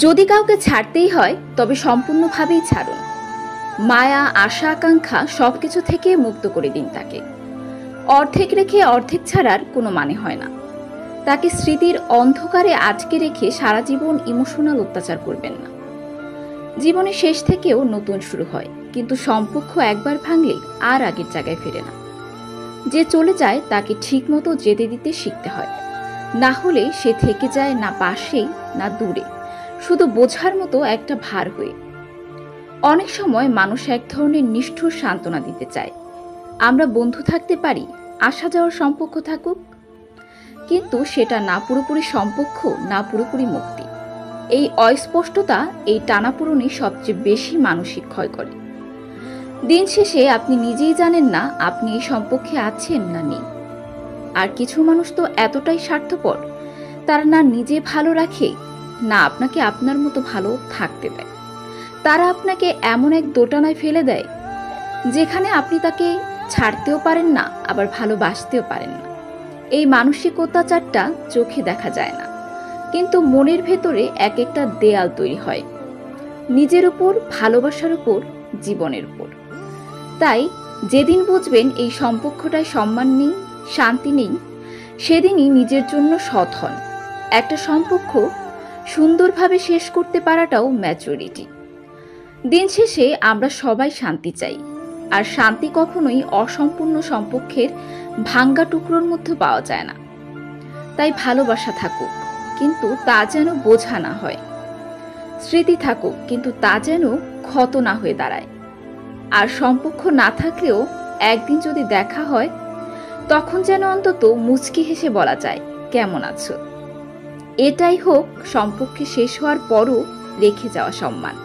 যদি কাউকে ছাড়তেই হয় তবে সম্পূর্ণভাবেই ছাড়ুন। মায়া, আশা, আকাঙ্ক্ষা সবকিছু থেকে মুক্ত করে দিন তাকে। অর্ধেক রেখে অর্ধেক ছাড়ার কোনো মানে হয় না। তাকে স্মৃতির অন্ধকারে আটকে রেখে সারা জীবন ইমোশনাল অত্যাচার করবেন না। জীবনের শেষ থেকেও নতুন শুরু হয়, কিন্তু সম্পর্ক একবার ভাঙলে আর আগের জায়গায় ফেরে না। যে চলে যায় তাকে ঠিক মতো যেতে দিতে শিখতে হয়, না হলে সে থেকে যায় না পাশেই না দূরে, শুধু বোঝার মতো একটা ভার হয়ে। অনেক সময় মানুষ এক ধরনের নিষ্ঠুর সান্ত্বনা দিতে চায়, আমরা বন্ধু থাকতে পারি, আসা যাওয়ার সম্পর্ক থাকুক। কিন্তু সেটা না পুরোপুরি সম্পর্ক, না পুরোপুরি মুক্তি। এই অস্পষ্টতা, এই টানাপোড়েনই সবচেয়ে বেশি মানসিক ক্ষয় করে। দিন শেষে আপনি নিজেই জানেন না আপনি এই সম্পর্কে আছেন না নেই। আর কিছু মানুষ তো এতটাই স্বার্থপর, তারা না নিজে ভালো রাখে, না আপনাকে আপনার মতো ভালো থাকতে দেয়। তারা আপনাকে এমন এক দোটানায় ফেলে দেয় যেখানে আপনি তাকে ছাড়তেও পারেন না, আবার ভালোবাসতেও পারেন না। এই মানসিক অত্যাচারটা চোখে দেখা যায় না, কিন্তু মনের ভেতরে এক একটা দেয়াল তৈরি হয়, নিজের উপর, ভালোবাসার উপর, জীবনের উপর। তাই যেদিন বুঝবেন এই সম্পর্কটায় সম্মান নেই, শান্তি নেই, সেদিনই নিজের জন্য সৎ হন। একটা সম্পর্ক সুন্দরভাবে শেষ করতে পারাটাও ম্যাচুরিটি। দিন শেষে আমরা সবাই শান্তি চাই, আর শান্তি কখনোই অসম্পূর্ণ সম্পর্কের ভাঙ্গা টুকরোর মধ্যে পাওয়া যায় না। তাই ভালোবাসা থাকুক, কিন্তু তা যেন বোঝা না হয়। স্মৃতি থাকুক, কিন্তু তা যেন ক্ষত না হয়ে দাঁড়ায়। আর সম্পর্ক না থাকলেও একদিন যদি দেখা হয়, তখন যেন অন্তত মুচকি হেসে বলা যায়, কেমন আছো। এটাই হোক সম্পর্কে শেষ হওয়ার পরও রেখে যাওয়া সম্মান।